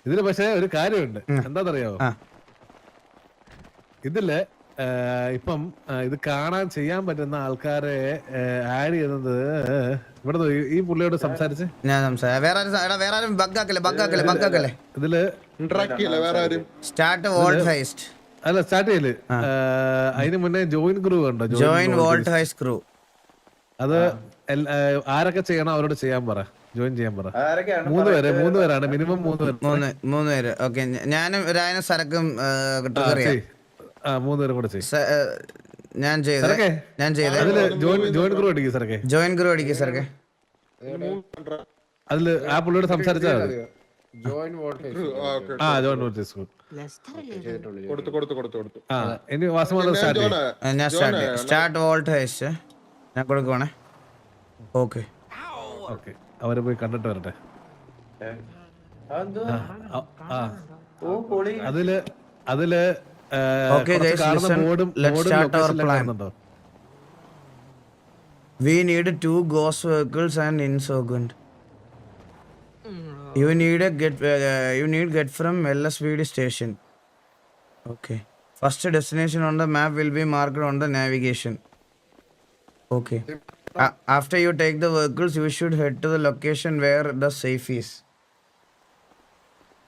ഇതില് പക്ഷെ ഒരു കാര്യമുണ്ട്, എന്താന്നറിയാവോ? ഇതില് ഇപ്പം ഇത് കാണാൻ ചെയ്യാൻ പറ്റുന്ന ആൾക്കാരെ ആഡ് ചെയ്യുന്നത് ഇവിടെ ഈ പുള്ളിയോട് സംസാരിച്ച് ഇതില് അല്ല സ്റ്റാർട്ട് ചെയ്യല്. അതിന് മുന്നേ ജോയിൻ ക്രൂ ഉണ്ടോ? ജോയിൻ വോൾട്ട് ഹൈസ് ക്രൂ. അത് ആരൊക്കെ ചെയ്യണം അവരോട് ചെയ്യാൻ പറ, ജോയിൻ ചെയ്യാൻ പറ. മൂന്ന് പേരാണ് മിനിമം. മൂന്ന് പേര്. ഓക്കെ, ഞാനും രായനും സരക്കും മൂന്ന് പേരും കൂടെ ചെയ്യും. ഞാൻ ചെയ്ത് ജോയിൻ ക്രൂ അടിക്കും സരക്കെ. ജോയിൻ ക്രൂ അടിക്കും സരക്കെ. അതില് ആ പുള്ളിയോട് സംസാരിച്ചാൽ മതി. ഇനി വാസമാണ് സ്റ്റാർട്ട് വോൾട്ട് ഹൈസ് ഞാൻ കൊടുക്കുവാണേ. ഓക്കെ ഓക്കെ, അവര് പോയി കണ്ടിട്ട് വരട്ടെ. അതില് Okay guys, listen, let's start our plan. We need 2 ghost vehicles and insurgent. You need get from LSVD station. Okay. First destination on the map will be marked on the navigation. Okay. After you take the vehicles, you should head to the location where the safe is.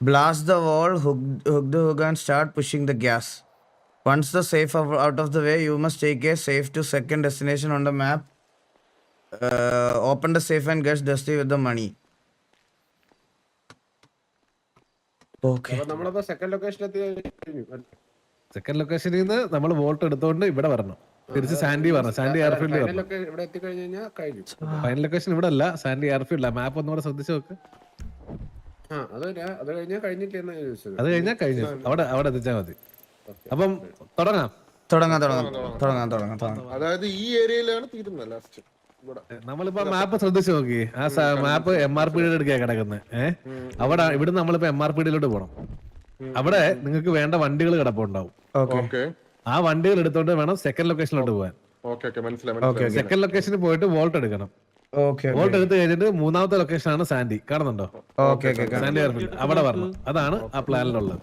Blast the wall, hook the hook and start pushing the gas. Once the safe out of the way, you must take a safe to second destination on the map. Open the safe and get dusty with the money. Okay. Second ലൊക്കേഷനിൽ നിന്ന് നമ്മൾ volt എടുത്തോണ്ട് ഇവിടെ വരണം. തിരിച്ച് Sandy വരണം. Sandy airfield final location ഇവിടെ അല്ല, സാൻഡി എയർഫീൽഡ്. മാപ്പ് ഒന്നുകൂടെ ശ്രദ്ധിച്ചു നോക്ക്. അത് കഴിഞ്ഞാൽ കഴിഞ്ഞു. അവിടെ എത്തിച്ചാൽ മതി. അപ്പം തുടങ്ങാം. അതായത് ഈ ഏരിയയിലാണ് തീരുന്നത് ലാസ്റ്റ്. നമ്മളിപ്പോ മാപ്പ് ശ്രദ്ധിച്ചു നോക്കി. ആ മാപ്പ് MRPD എടുക്കാ കിടക്കുന്നത്. അവിടെ ഇവിടെ നമ്മളിപ്പോ MRPDയിലോട്ട് പോണം. അവിടെ നിങ്ങൾക്ക് വേണ്ട വണ്ടികൾ കിടപ്പുണ്ടാവും. ആ വണ്ടികൾ എടുത്തോണ്ട് വേണം സെക്കൻഡ് ലൊക്കേഷനിലോട്ട് പോകാൻ. സെക്കൻഡ് ലൊക്കേഷനിൽ പോയിട്ട് വോൾട്ട് എടുക്കണം. വോൾട്ട് എടുത്ത് കഴിഞ്ഞിട്ട് മൂന്നാമത്തെ ലൊക്കേഷൻ ആണ് സാൻഡി. കാണുന്നുണ്ടോ? സാൻഡി എയർഫീൽഡ് അവിടെ വരണം. അതാണ് ആ പ്ലാനിലുള്ളത്.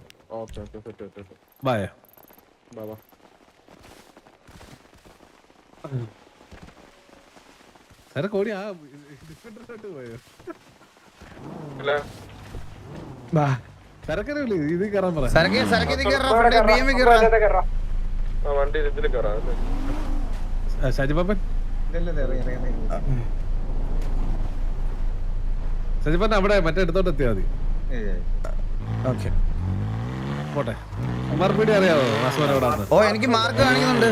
ബായ സാറെ കോടി ആ ഡിഫൻഡറിലോട്ട് പോയോ? സരക്കരല്ലേ ഇത് കയറാൻ പറ. ഷാജിപ്പാപ്പൻ ഷാജിപ്പാപ്പൻ അവിടെ മറ്റേ എടുത്തോട്ട് എത്തിയാ മതി. പോട്ടെ. MRPD അറിയാവോ? ഓ, എനിക്ക് മാർക്ക് കാണിക്കുന്നുണ്ട്.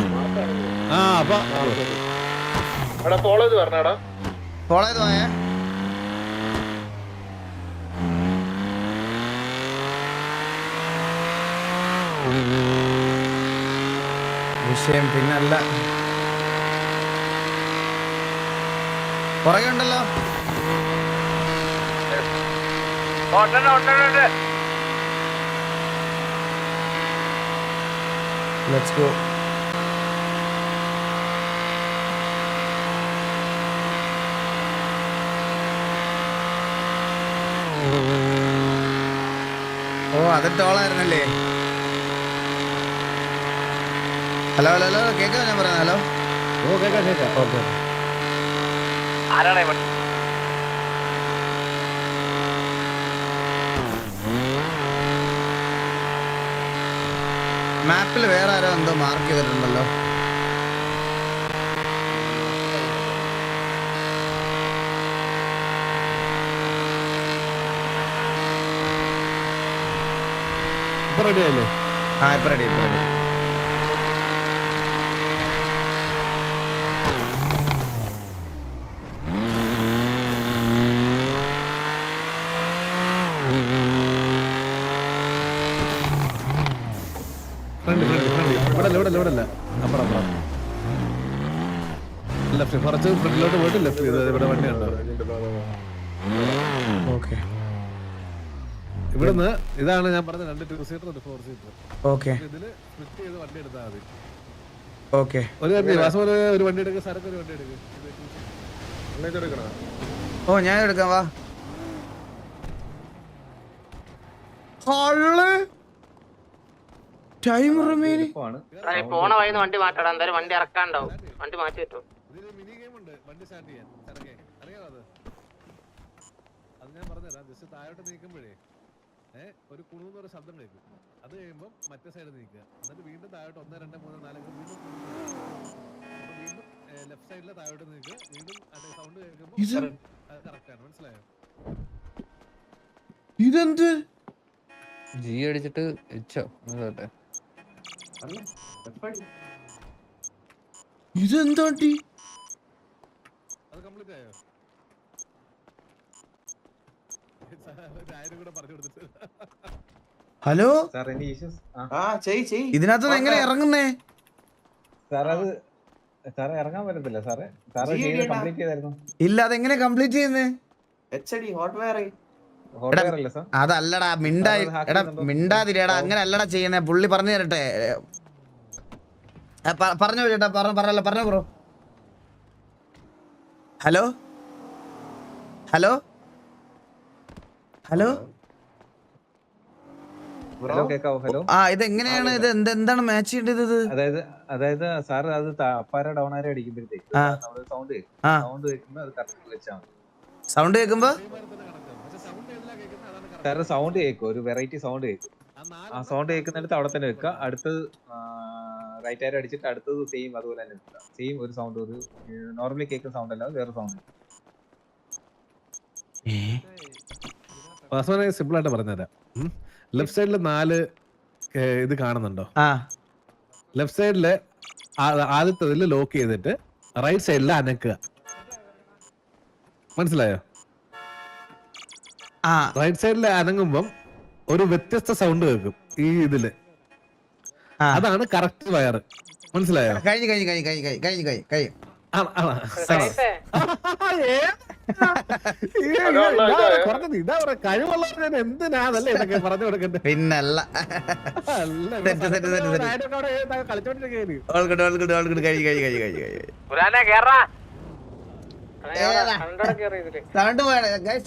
വിഷയം പിന്നല്ല, പുറകെ ഉണ്ടല്ലോ. Let's go. ഓ, അത് ടോളായിരുന്നല്ലേ. ഹലോ കേൾക്കാം ഞാൻ പറയാം. ഹലോ. ഓ കേൾക്കാം. ഓക്കെ. മാപ്പിൽ വേറെ ആരോ എന്തോ മാർക്ക് ചെയ്തിട്ടുണ്ടല്ലോ. ഇപ്പൊ റെഡി ആയില്ലേ? ഇപ്പൊ റെഡി. ഇവിടെ അപ്പുറം ലെഫ്റ്റ്, കുറച്ച് ഫ്രണ്ടിലോട്ട് പോയിട്ട് ലെഫ്റ്റ് ചെയ്ത് ഇവിടെ വണ്ടിയുണ്ടോ? ഓക്കെ. ഇവിടുന്ന് ഇതാണ് ഞാൻ പറഞ്ഞ 2 2 സീറ്റർ ഒരു 4 സീറ്റർ. ഓക്കെ. ഇതില് സ്പ്ലിറ്റ് ചെയ്ത് വണ്ടി എടുത്താൽ മതി. ഓക്കെ. ഒരു വണ്ടി എടുക്കുക, സരക്ക് ഒരു വണ്ടി എടുക്കുക. ഓ, ഞാൻ എടുക്കാം. വാ. ടൈം റിമൈനി പോണ വഴിന്ന് വണ്ടി മാറ്റാടാ. എന്തായാലും വണ്ടി ഇറക്കാണ്ടാവും. വണ്ടി മാറ്റി കിട്ടും. ഇതില് മിനി ഗെയിം ഉണ്ട് വണ്ടി സ്റ്റാർട്ട് ചെയ്യാൻ. ചരക്കേ അറിയാമോ അത്? അത് ഞാൻ പറഞ്ഞുതരാം. ജസ്റ്റ് താഴോട്ട് നീക്കുമ്പോഴേ ഒരു കുണുന്നൊരു ശബ്ദം കേൾക്കും. അത് കഴിയുമ്പോൾ മറ്റേ സൈഡ് നീക്കുക. എന്നിട്ട് വീണ്ടും താഴോട്ട് 1 2 3 4 വീണ്ടും വീണ്ടും ലെഫ്റ്റ് സൈഡിലെ താഴോട്ട് നീക്കുക. വീണ്ടും അതേ സൗണ്ട് കേൾക്കുമ്പോൾ അത് കറക്റ്റ് ആണ്. മനസ്സിലായോ? ഇതെന്ത് ജി അടിച്ചിട്ട് വെച്ചോ കേട്ടെ. ഇതെന്താണ്ടി? അത് കംപ്ലീറ്റ് ആയോ? ആയിരം കൂടെ പറഞ്ഞു കൊടുത്തിട്ട് ഹലോ ചെയ് ഇതിനകത്ത് എങ്ങനെ ഇറങ്ങുന്നേ? സാറേ ഇറങ്ങാൻ പറ്റത്തില്ല സാറേ. സാറ് കംപ്ലീറ്റ് ചെയ്തായിരുന്നു. ഇല്ല, അതെങ്ങനെ കംപ്ലീറ്റ് ചെയ്യുന്നേ? എച്ചടി ഹോട്ട് വെയർ ഹോട്ട്വെയർ അല്ലേ സാർ? അതല്ലടാ, മിണ്ടാതിരിയടാ. അങ്ങനെ അല്ലടാ ചെയ്യുന്നേ. പുള്ളി പറഞ്ഞു തരട്ടെ. പറഞ്ഞു ചേട്ടാ, പറഞ്ഞല്ലോ, പറഞ്ഞു bro. Hello hello hello hello കേക്കാവോ? ഹലോ. ഇതെങ്ങനെയാണ് ഇത്? എന്താണ് മാച്ച് ചെയ്യേണ്ടത് ഇത്? അതായത് സാർ അത് അപ്പാര ഡൗൺ ആരെ അടിക്കുമ്പോഴത്തേക്ക് ആ. നമ്മള് സൗണ്ട് ആ. സൗണ്ട് കേൾക്കുമ്പോ അത് കറക്റ്റ് വെച്ചാൽ മതി. സൗണ്ട് കേൾക്കുമ്പോ സാറ് സൗണ്ട് കേൾക്കും, ഒരു വെറൈറ്റി സൗണ്ട് കേൾക്കും. ആ സൗണ്ട് കേൾക്കുന്നിടത്ത് അവിടെ തന്നെ വെക്കുക. അടുത്തത് റൈറ്റ് ആരെ അടിച്ചിട്ട് അടുത്തത് സെയിം അതുപോലെ തന്നെ വെക്കുക. സെയിം ഒരു സൗണ്ട്, ഒരു നോർമലി കേൾക്കുന്ന സൗണ്ട് അല്ലാതെ വേറെ സൗണ്ട്. സിമ്പിൾ ആയിട്ട് പറഞ്ഞുതരാം. ലെഫ്റ്റ് സൈഡിൽ 4 ഇത് കാണുന്നുണ്ടോ? ലെഫ്റ്റ് സൈഡില് ആദ്യത്തെ ലോക്ക് ചെയ്തിട്ട് റൈറ്റ് സൈഡിൽ അനക്കുക. മനസ്സിലായോ? റൈറ്റ് സൈഡിൽ അനങ്ങുമ്പം ഒരു വ്യത്യസ്ത സൗണ്ട് കേൾക്കും ഈ ഇതില്. അതാണ് കറക്റ്റ് വയറ്. മനസ്സിലായോ? കഴിവുള്ള എന്തിനാ ഇതൊക്കെ പറഞ്ഞു കൊടുക്കട്ടെ? പിന്നല്ല.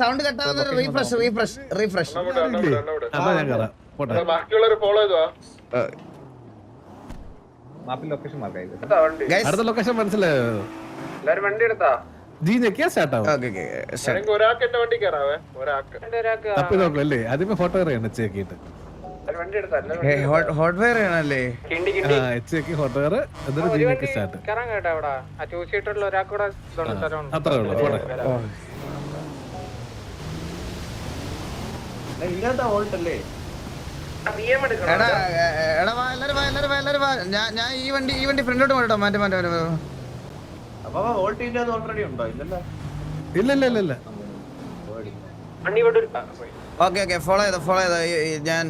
സൗണ്ട് കട്ടാവുന്ന റീഫ്രഷ്. ബാക്കിയുള്ളവര് ഫോളോ ചെയ്തോ? മാപ്പിൽ ലൊക്കേഷൻ മാർക്ക് ആയത്. അടുത്ത ലൊക്കേഷൻ മനസ്സിലായോ? എല്ലാരും വണ്ടി എടുത്താ? ജി ഞെക്കിയാ സ്റ്റാർട്ട് ആവും. ഒരാൾക്ക് എന്റെ വണ്ടി കയറാവേ. ഒരാൾക്ക് തപ്പി നോക്കും അല്ലേ? ആദ്യമേ ഫോട്ടോ എറിയാണ് എച്ചേക്കിട്ട്. വണ്ടി എടുത്താ? ഹോട്ട് വെയർ ആണല്ലേ? എച്ചേക്ക് ഫോട്ടോ എറ് എന്നിട്ട് ജി ഞെക്കി സ്റ്റാർട്ട്. കയറാൻ കേട്ടോ അവിടെ. ആ 2 സീറ്റുള്ള ഒരാൾക്കൂടെ അത്രേ ഉള്ളൂ. പോട്ടെ. ഇല്ലാത്ത വോൾട്ട് അല്ലേ? ഞാൻ ഈ വണ്ടി ഫ്രണ്ടോട്ട് പോട്ടോ. മാറ്റം അപ്പൊ വോൾട്ട് ഇല്ലാതെ ഓൾറെഡി ഉണ്ടോ? ഇല്ലല്ലോ. ഇല്ല ഓക്കെ ഫോളോ ചെയ്തോ. ഞാൻ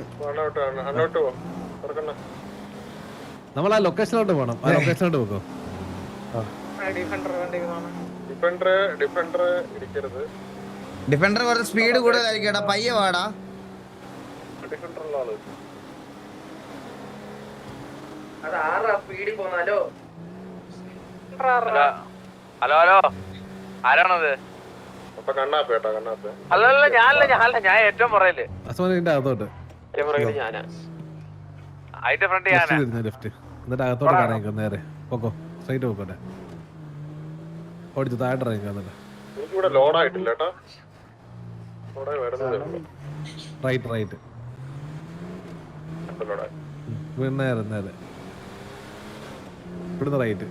നമ്മൾ ആ ലൊക്കേഷനിലോട്ട് പോകണം. ആ ലൊക്കേഷനിലോട്ട് പോക്കോ. ഡിഫൻഡർ കുറച്ച് സ്പീഡ് കൂടുതലായിരിക്കും. പയ്യെ വാടാ. അത് ആറാ സ്പീഡിൽ പോന്നാലോ? ഹലോ ആരാണത്? അല്ലല്ല ഞാനല്ല ഞാൻ ഏറ്റവും പുറയില്. അസോനിന്റെ അകത്തോട്ട് ഞാനാ. അതിന്റെ ഫ്രണ്ട് ഞാനാ. ലെഫ്റ്റ് എന്നിട്ട് അകത്തോട്ട് ഇറങ്ങിക്കോ. നേരെ പോക്കോ. സ്ട്രൈറ്റ് പോക്കോട്ടെ. ഓടിച്ചു താഴോട്ട് ഇറങ്ങിക്കോ. എന്നിട്ട് എനിക്കിവിടെ ലോഡ് ആയിട്ടില്ല കേട്ടോ. റൈറ്റ് നേരെ ഇവിടുന്ന് റൈറ്റ്.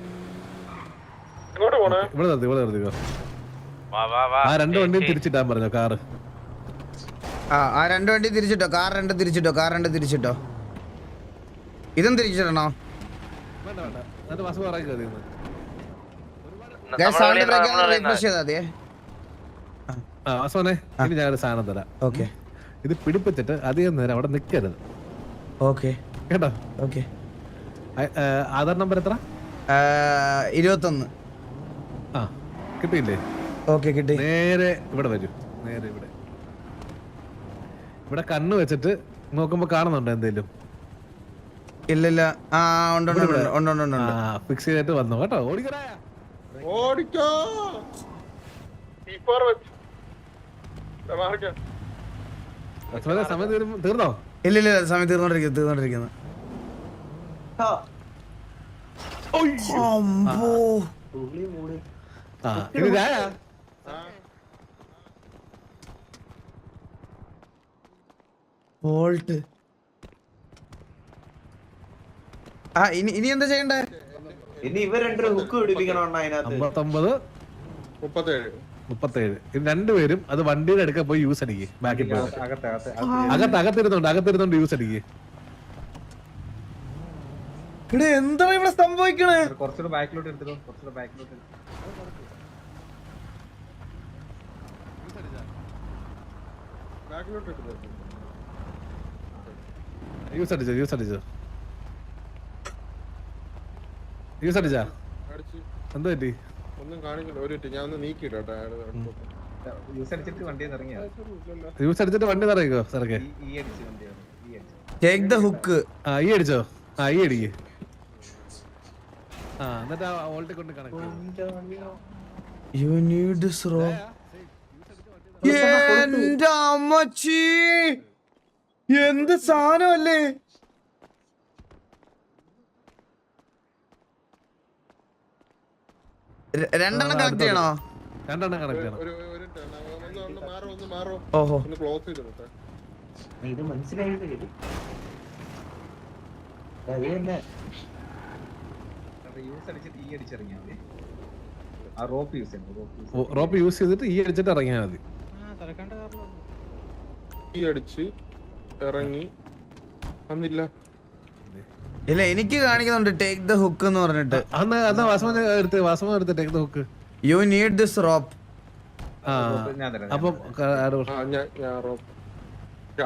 ഇവിടെ നിർത്തിക്കോ. ആ 2 വണ്ടിയും തിരിച്ചിട്ടാൻ പറഞ്ഞോ. കാറ് ആ 2 വണ്ടി തിരിച്ചിട്ടോ. കാർ 2 തിരിച്ചിട്ടോ. ഇതും തിരിച്ചിടണോ? വേണ്ട എന്നിട്ട് ബസ് പറയും കയറി. സൗണ്ട് റീഫ്രഷ് ചെയ്താ മതിയേ. അസോനെ ഇനി ഞാനൊരു സാധനം തരാം. ഓക്കെ. ഇത് പിടിപ്പിച്ചിട്ട് അധികം നേരം അവിടെ നിൽക്കരുത്. ഓക്കെ കേട്ടോ? ഓക്കെ. ആധാർ നമ്പർ എത്ര? 21. ആ കിട്ടിയില്ലേ? ഓക്കെ കിട്ടി. നേരെ ഇവിടെ വരൂ. നേരെ ഇവിടെ കണ്ണ് വെച്ചിട്ട് നോക്കുമ്പോ കാണുന്നുണ്ടോ എന്തേലും? ഇല്ല. ഉണ്ട്. ഫിക്സ് ചെയ്തിട്ട് വന്നു കേട്ടോ. ഓടിക്കോ. സമയം തീർന്നോ? ഇല്ല ഇല്ല സമയം തീർന്നോണ്ടിരിക്കുന്നു അമ്പോ. ആ ഇത് രായ വോൾട്ട്. ആ ഇനി എന്താ ചെയ്യണ്ടേ? ഇനി ഇവർ രണ്ടു ഹുക്ക് പിടിപ്പിക്കണം അതിനകത്ത്. 59 37 37 ഇത് രണ്ടുപേരും അത് വണ്ടിയുടെ അടുക്ക പോയി യൂസ് അടിക്ക്. ബാക്കി അകത്ത് അകത്തിരുന്നോണ്ട് യൂസ് അടിക്ക്. ഇവിടെ എന്താ ഇവിടെ സംഭവിക്കണേ? കുറച്ചുകൂടെ ബാക്കിലോട്ട് എടുത്തിട്ടോ, കുറച്ചുകൂടെ ബാക്കിലോട്ട് ബാക്കിലോട്ട് ഇട്ടു. യൂസ് അടിച്ചോ യൂസ് അടിച്ചാ അടിച്ച് എന്ത് പറ്റി? ഒന്നും കാണിക്കില്ല. ഒരു മിനിറ്റ് ഞാൻ ഒന്ന് നീക്കിയിട്ടെ. യൂസ് അടിച്ചിട്ട് വണ്ടിയിൽ നിന്ന് ഇറങ്ങിയാ യൂസ് അടിച്ചിട്ട് വണ്ടി നിറയിക്കോ സാറൊക്കെ. ഈ അടിച്ച് വണ്ടിയാണ് ഈ അടിച്ച്. Take the hook. ആ ഈ അടിച്ചോ. ആ ഈ അടിക്ക്. ആ എന്നിട്ട് ആ വോൾട്ടിൽ കൊണ്ട് connect. You need this rope. എന്റെ അമ്മച്ചി എന്ത് സാധനമല്ലേ? രണ്ടെണ്ണം കണക്ട് ചെയ്യണോ? രണ്ടെണ്ണം കണക്ട് ചെയ്യണം. ഒന്ന് മാറോ ഓഹോ ഒന്ന് ക്ലോസ് ചെയ്തിട്ടെ. ഇത് മനസ്സിലായില്ലേ? അത് തന്നെ. യൂസ് അടിച്ചിട്ട് ഈ അടിച്ചിറങ്ങിയാ മതി. ആ റോപ്പ് യൂസ് ചെയ്യണം. റോപ്പ് യൂസ് ചെയ്തിട്ട് ഈ അടിച്ചിട്ട് ഇറങ്ങിയാൽ മതി. ഈ അടിച്ച് ഇറങ്ങി വന്നില്ല. ഇല്ല എനിക്ക് കാണിക്കുന്നുണ്ട് ടേക്ക് ദ ഹുക്ക് എന്ന് പറഞ്ഞിട്ട്. അന്ന് വാസവൻ എടുത്ത് take the hook. You need this rope. ആ ഞാൻ തരാം. അപ്പം ഞാൻ റോപ്പ്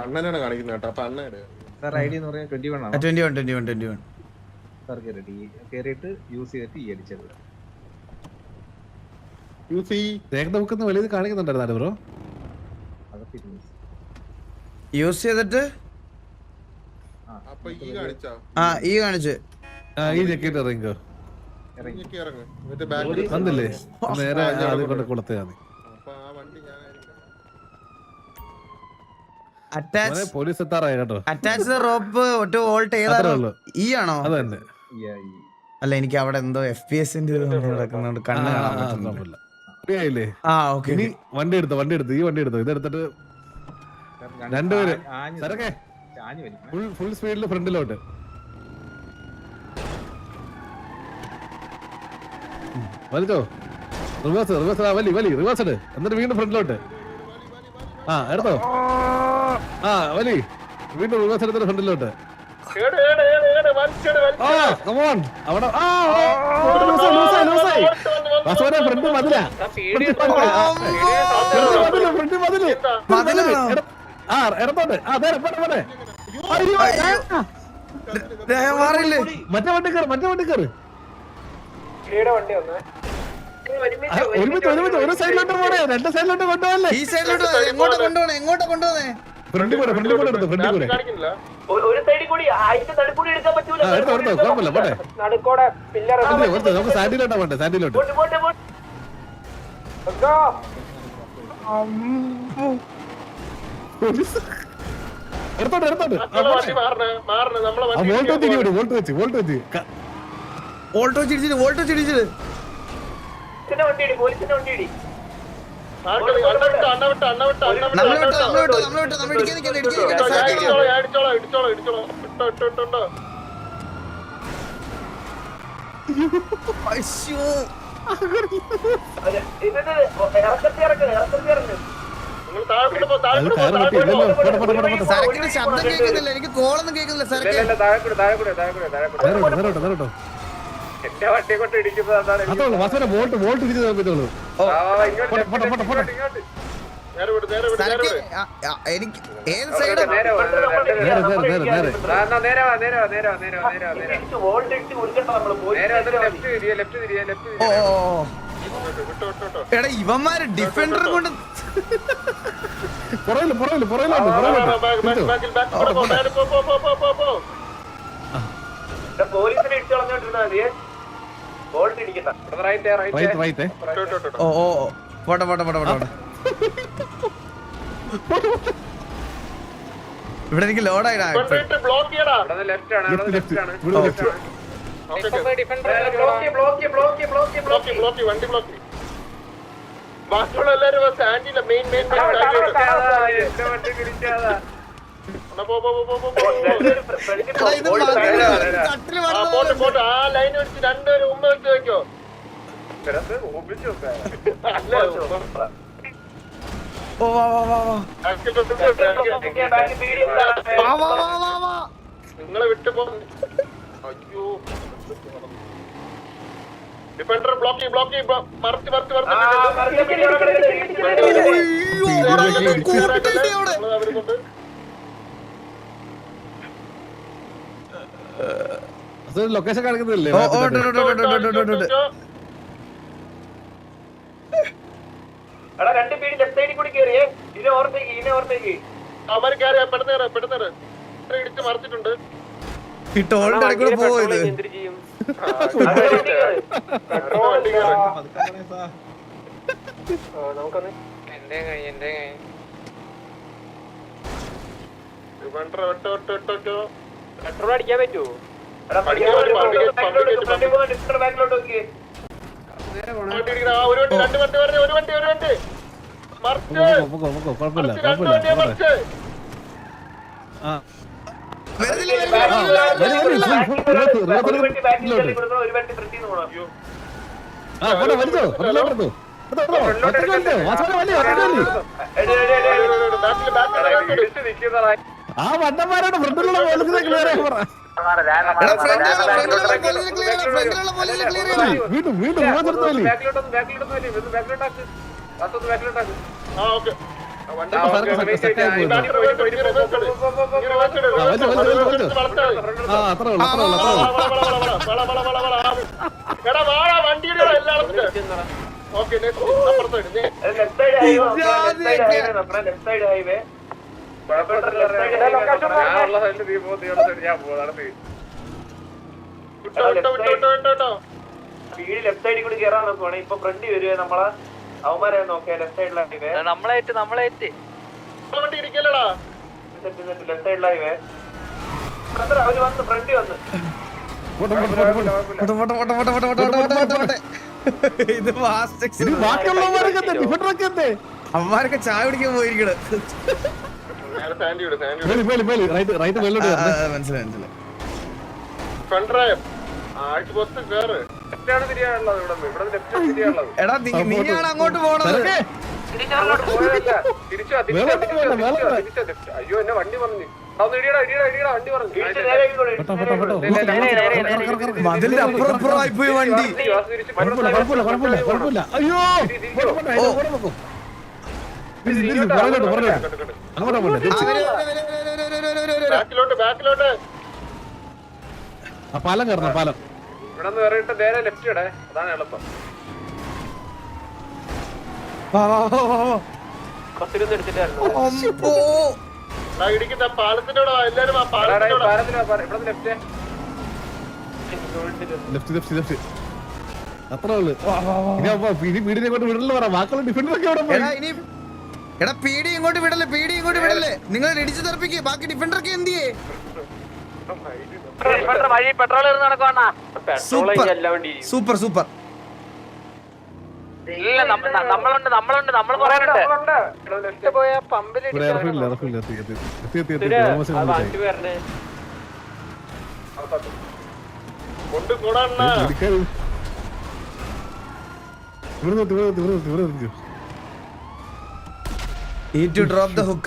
അണ്ണനാണ് കാണിക്കുന്നത് കേട്ടോ. അപ്പൊ അണ്ണയുടെ സാർ ഐഡി എന്ന് പറഞ്ഞാൽ 21 ആണ്. 21. സാർ കേറിയിട്ട് യൂസ് ചെയ്തിട്ട് ഈ അടിച്ചത്. ടേക്ക് ദ ഹുക്ക് വെളിയിൽ കാണിക്കുന്നുണ്ടായിരുന്നു ബ്രോ. അകത്തിരുന്നു. യൂസ് ചെയ്തിട്ട് അപ്പൊ ഈ കാണിച്ചാ ആ ഈ കാണിച്ച് ഈ ജക്കറ്റ് ഇറങ്ങിക്കോ. ഇറങ്ങി ഇറങ്ങ്. എന്നിട്ട് ബാക്കിൽ വന്നില്ലേ നേരെ അത് കൊണ്ട് കൊളുത്തിയാ മതി. അപ്പൊ ആ വണ്ടി ഞാൻ അറ്റാച്ച് പോലീസ് എത്താറായി കേട്ടോ. Attach the rope to volt. ഏതാ അത്രേ ഉള്ളൂ. ഈ ആണോ? അത് തന്നെ. അല്ല എനിക്ക് അവിടെ എന്തോ FPS നടക്കുന്നുണ്ട്, കണ്ണ് കാണാൻ പറ്റുന്നില്ല. ല്ലേ ആ ഓക്കെ. ഇനി വണ്ടി എടുത്തോ ഈ വണ്ടി എടുത്തോ. ഇതെടുത്തിട്ട് രണ്ടുപേര് സരക്കെ ചാഞ്ഞു വലിക്കണം. ഫുൾ സ്പീഡിൽ ഫ്രണ്ടിലോട്ട്. വലിച്ചോ. റിവേഴ്സ് വലി റിവേഴ്സ് ഇട്. എന്നിട്ട് വീണ്ടും ഫ്രണ്ടിലോട്ട്. ആ എടുത്തോ. ആ വലി വീണ്ടും റിവേഴ്സ് എടുത്തിട്ട് ഫ്രണ്ടിലോട്ട്. കമോൺ അവിടെ. വാസവനെ ഫ്രണ്ട് മതിലാ. ഫ്രണ്ട് മതില്. ആ ഇടത്തോട്ട്. അതെ പോട്ടെ. മാറില്ലേ? മറ്റേ വണ്ടി കയറ്. ഒരുമിച്ച് ഒരു സൈഡിലോട്ട് പോണേ. രണ്ട് സൈഡിലോട്ട് കൊണ്ടുപോകല്ലേ. ഈ സൈഡിലോട്ട് എങ്ങോട്ട് കൊണ്ടുപോന്നേ? ഫ്രണ്ടിൽ കൂടെ കാണിക്കുന്നില്ല. ഒരു സൈഡിൽ കൂടി അതിന്റെ നടുക്കൂടി എടുക്കാൻ പറ്റൂല. എടുത്തോ കുഴപ്പമില്ല പോട്ടെ. നടുക്കോടെ പില്ലർ നമുക്ക് സാൻഡിലോട്ടാ പോട്ടെ. സാൻഡിലോട്ട് എടുത്തോട്ട്. വണ്ടി മാറണേ നമ്മളെ ആ വോൾട്ട് വെച്ച് വോൾട്ട് വെച്ച് വോൾട്ട് വെച്ചിടിച്ചിട്ട് പോലീസിന്റെ വണ്ടി ഇടി. അണ്ണ വിട്ടോ. നമ്മൾ ഇടിക്കാൻ ഇടിച്ചോളാം. ഇട്ടോ. അയ്യോ നിങ്ങൾ താഴെ പോ. അത് കയറി പറ്റില്ലല്ലോ. പോട്ടെ. സരക്കിന്റെ ശബ്ദം കേൾക്കുന്നില്ല, എനിക്ക് കോളൊന്നും കേൾക്കുന്നില്ല. സരക്ക് നേരോട്ടോ. എന്റെ വണ്ടി കൊണ്ട് ഇടിക്കുന്നത് എന്താണ്? അതോളൂ വാസവനെ വോൾട്ട് തിരിച്ചു നോക്കിത്തോളൂ. പോട്ടെ. സരക്ക് എനിക്ക് ഏത് സൈഡ്? നേരെ എടാ ഇവന്മാര് ഡിഫൻഡർ കൊണ്ട് പുറയിലോട്ട് പോലീസിനെ ഇടിച്ചു കളഞ്ഞോണ്ടിരുന്നാ മതിയെ. ബോൾട്ട് ഇടിക്കണ്ട. റൈറ്റ് ഓ പോട്ടെ ഇവിടെ എനിക്ക് ലോഡായിടാ ബ്ലോക്ക് ചെയ്യടാ. ലെഫ്റ്റ് ആണ് ലെഫ്റ്റ് ആണ് ഇവിടെ left okay, okay. Block block ചെയ്യ്, വണ്ടി ബ്ലോക്ക് ചെയ്യ്. ബാക്കിയുള്ള എല്ലാവരും സ്റ്റാൻഡില്ല, മെയിൻ എന്റെ വണ്ടി തിരിച്ചാതാ പോട്ട് ആ ലൈൻ വെച്ച് രണ്ടുപേരും ഉമ്മ വെച്ച് വെക്കോ. ഓപ്പിച്ചു അല്ല, ഓ വാ വാ വാ വാ നിങ്ങളെ വിട്ടു പോ. അയ്യോ, ഡിഫൻഡർ ബ്ലോക്ക് ചെയ്യ്, മറിച്ച് ലൊക്കേഷൻ കാണിക്കുന്നില്ലേ ഓ ഓ ഡോ ഡോ ഡോ ഡോ ഡോ ഡോ ഡോ രണ്ട് പീടി ലെഫ്റ്റ് സൈഡിൽ കൂടി കയറിയേ. ഇതിനെ ഓർത്തേക്ക് അവര് കയറി പെടുന്നേറ് ഇടിച്ച് മറിച്ചിട്ടുണ്ട്. ഈ ടോളിന്റെ ഇടയ്ക്കൂടെ പോവോ ഇത്? എന്റെ കൈ ഡിഫൻഡർ വിട്ടോ. പെട്രോൾ അടിക്കാൻ പറ്റുമോ? ബാക്കിലോട്ട് നോക്കിയേ. ഒരു വണ്ടി, രണ്ട് വണ്ടി പറഞ്ഞ ഒരു വണ്ടി മറിച്ച് കുഴപ്പമില്ല മറിച്ച്. ആ വരുന്നില്ല, ഒരു വണ്ടി ബാക്കിൽ കൊടുക്കണം, ഒരു വണ്ടി ഫ്രണ്ടിൽ നിന്ന് പോകണം. ആ പോട്ടെ വലിച്ചോ വലിച്ചോ ആ വണ്ടന്മാരോട് ഫ്രണ്ടിലുള്ള പോലീസിനെ ക്ലിയർ ആയി പറ വീണ്ടും വീണ്ടും മോചിർത്തോലി ആ ഓക്കെ ആ അത്രേ ഉള്ളു അത്രേ ഉള്ളു എടാ വാടാ വണ്ടിയുടെ എല്ലായിടത്തും. ഓക്കെ ലെഫ്റ്റ് സൈഡ് ഹൈവേ വീട് ലെഫ്റ്റ് സൈഡിൽ കൂടി കയറാൻ നോക്കുവാണ്. ഇപ്പൊ ഫ്രണ്ട് വരുവേ നമ്മളെ അവന്മാരെ നോക്കിയാ ലെഫ്റ്റ് സൈഡിലെ ഹൈവേ വണ്ടി ഇരിക്കല്ലടാ. ലെഫ്റ്റ് സൈഡിലെ ഹൈവേ അവര് വന്ന് ഫ്രണ്ട് വന്ന് ഇത് ബാക്കിയുള്ളവരൊക്കെ ഡിഫൻഡറൊക്കെ എന്തേ അമ്മമാരൊക്കെ ചായ കുടിക്കാൻ പോയിരിക്കണ്. റൈറ്റ് വെള്ളോട്ട് മനസ്സിലായി എടാ നീയാണ് അങ്ങോട്ട് പോണത്. അയ്യോ എന്നെ വണ്ടി പറഞ്ഞു വണ്ടി പറഞ്ഞു മതിലിന്റെ അപ്പുറം പോയി വണ്ടി. കുഴപ്പമില്ല അയ്യോ ബാക്കിലോട്ട് ആ പാലം കയറണം പാലം ഇവിടെ നിന്ന് കയറിയിട്ട് നേരെ ലെഫ്റ്റ് ഇടേ, അതാണ് എളുപ്പം. ഇടിക്കുന്ന പാലത്തിനോടോ എല്ലാരും ആ പാലത്തിനോടോ ഇവിടെ ലെഫ്റ്റ് ലെഫ്റ്റ് ലെഫ്റ്റ് അത്രേ ഉള്ളു. ഇനി വീടിനെ കൊണ്ട് വിടല് പറ ബാക്കിയുള്ള ഡിഫൻഡറൊക്കെ അവിടെ പോയി. എടാ പീടി ഇങ്ങോട്ട് വിടല്ലേ നിങ്ങൾ ഇടിച്ചു തെറിപ്പിക്ക്. ബാക്കി ഡിഫൻഡർക്ക് എന്ത് ചെയ്യേ? വഴി പെട്രോൾ നടക്കുവാണ. Super super. ഇല്ല നമ്മളുണ്ട് നമ്മൾ കുറേ ഉണ്ട്. ലെഫ്റ്റ് പോയ പമ്പിൽ ഇവിടെ ഇറക്കില്ല കൊണ്ട് കൂടാണ്ണ Need to drop the hook.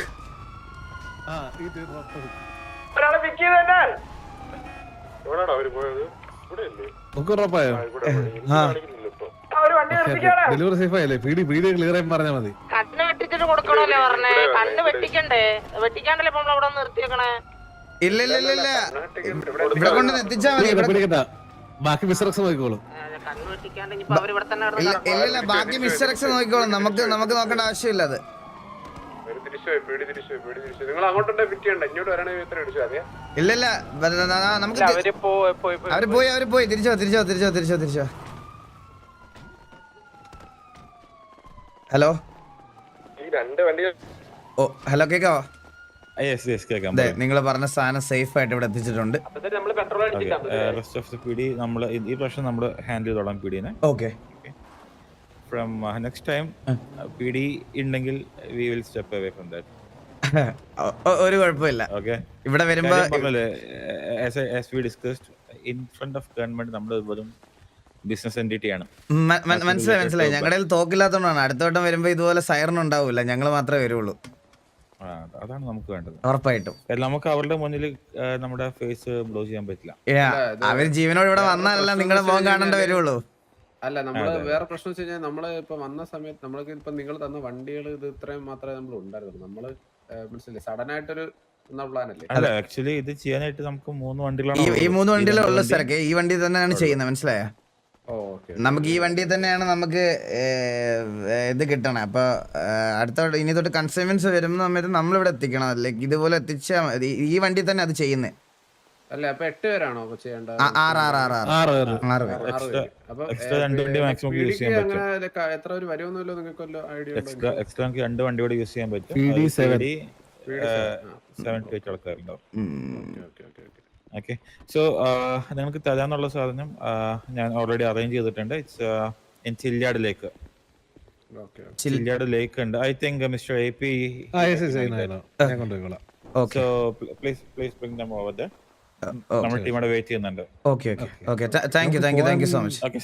ഒരാളെ പിക്ക് ചെയ്തേ. എവിടാണ് അവര് പോയത്? ഇവിടെ അല്ലേ? ഉറപ്പായോ ഒരു വണ്ടി നിർത്തിക്കാണ്. ഡെലിവറി സേഫ് ആയല്ലേ? പീടി ക്ലിയർ ആയി പറഞ്ഞാൽ മതി. കണ്ണ് വെട്ടിച്ചിട്ട് കൊടുക്കണല്ലേ പറഞ്ഞേ? കണ്ണ് വെട്ടിക്കണ്ടേ? വെട്ടിക്കാണ്ടല്ലേ ഇപ്പൊ നമ്മളവിടെ നിർത്തിയേക്കണേ? ഇല്ല ഇവിടെ കൊണ്ട് എത്തിച്ചാ മതി. പിടിക്കണ്ട ബാക്കി മിസ്റക്സ് നോക്കിക്കോളും. കണ്ണ് വെട്ടിക്കാണ്ട് ഇനിയിപ്പോ അവര് ഇവിടെ തന്നെ ഇല്ല ബാക്കി മിസ്റ്റർ നോക്കിക്കോളും. നമുക്ക് നോക്കേണ്ട ആവശ്യമില്ല അത്. തിരിച്ചു നിങ്ങൾ അങ്ങോട്ടുണ്ടെ ഫിറ്റ് ചെയ്യണ്ട, ഇങ്ങോട്ട് വരാണെങ്കിൽ എത്ര അടിച്ചു അതെ. ഇല്ല നമുക്ക് അവര് പോയി തിരിച്ചോ. ഹലോ ഈ രണ്ട് വണ്ടികൾ ഓ ഹലോ കേക്കാവോ? കേൾക്കാം. നിങ്ങൾ പറഞ്ഞ സാധനം സേഫ് ആയിട്ട് ഇവിടെ എത്തിച്ചിട്ടുണ്ട്. നമ്മള് പെട്രോൾ അടിച്ചിട്ടാ റെസ്റ്റ് ഓഫ് ദ പിടി നമ്മൾ ഈ പ്രാവശ്യം നമ്മൾ ഹാൻഡിൽ ചെയ്തോളാം പിടിനെ. Okay. From next time PT ഉണ്ടെങ്കിൽ we will step away from that. ഒരു കുഴപ്പമില്ല. ഓക്കെ. ഇവിടെ വരുമ്പോ as we discussed in front of government നമ്മൾ വെറും ബിസിനസ് എൻറ്റിറ്റി ആണ്. മനസ്സിലായി. ഞങ്ങളുടെ തോക്കില്ലാത്തോണ്ടാണ്. അടുത്ത വട്ടം വരുമ്പോ ഇതുപോലെ സൈറൺ ഉണ്ടാവൂല, ഞങ്ങൾ മാത്രമേ വരുള്ളൂ. അതാണ് നമുക്ക് വേണ്ടത്. ഉറപ്പായിട്ടും നമുക്ക് അവരുടെ മുന്നിൽ നമ്മുടെ ഫേസ് ബ്ലോ ചെയ്യാൻ പറ്റില്ല. അവര് ജീവനോട് ഇവിടെ വന്നാലല്ല നിങ്ങളുടെ മുഖം കാണേണ്ട വരുള്ളൂ. അല്ല, നമ്മള് വേറെ പ്രശ്നം വെച്ച് കഴിഞ്ഞാൽ നമ്മള് ഇപ്പൊ വന്ന സമയത്ത് നമ്മൾക്ക് ഇപ്പൊ നിങ്ങൾ തന്ന വണ്ടികൾ ഇത് ഇത്രയും മാത്രമേ നമ്മൾ ഉണ്ടായിരുന്നുള്ളൂ. നമ്മള് മനസ്സിലായി സഡൻ ആയിട്ടൊരു പ്ലാൻ അല്ലേ? അല്ല, ആക്ച്വലി ഇത് ചെയ്യാനായിട്ട് നമുക്ക് 3 വണ്ടികളാണ്. ഈ 3 വണ്ടികളേ ഉള്ള സ്ഥലക്ക് ഈ വണ്ടി തന്നെയാണ് ചെയ്യുന്നത്. മനസ്സിലായ? നമുക്ക് ഈ വണ്ടി തന്നെയാണ് നമുക്ക് ഇത് കിട്ടണേ. അപ്പൊ അടുത്ത ഇനി തൊട്ട് കൺസ്യൂമൻസ് വരുന്ന സമയത്ത് നമ്മളിവിടെ എത്തിക്കണം. ലൈക്ക് ഇതുപോലെ എത്തിച്ചാൽ മതി. ഈ വണ്ടി തന്നെ അത് ചെയ്യുന്നത്. അല്ല, അപ്പൊ 8 പേരാണോ ചെയ്യേണ്ടത്? 6 പേര്. എക്സ്ട്രാ 2 വണ്ടി മാക്സിമം യൂസ് ചെയ്യാൻ പറ്റും. എത്ര പേര് വരുമെന്നല്ലോ നിങ്ങൾക്ക് വല്ല ഐഡിയ? എക്സ്ട്രാ നമുക്ക് 2 വണ്ടി കൂടെ യൂസ് ചെയ്യാൻ പറ്റും. 7 to 8 ആൾക്കാരുണ്ടാവും. ഓക്കെ. സോ നിങ്ങൾക്ക് തരാന്നുള്ള സാധനം ഞാൻ ഓൾറെഡി അറേഞ്ച് ചെയ്തിട്ടുണ്ട്. ഇറ്റ്സ് ഇൻ ചില്യാട് ലേക്ക്. ചില്യാട് ലേക്ക് ഉണ്ട്. I think mister AP. So please bring them over there. നമ്മുടെ ടീം അവിടെ വെയിറ്റ് ചെയ്യുന്നുണ്ട്. Okay. Thank you so much. Okay.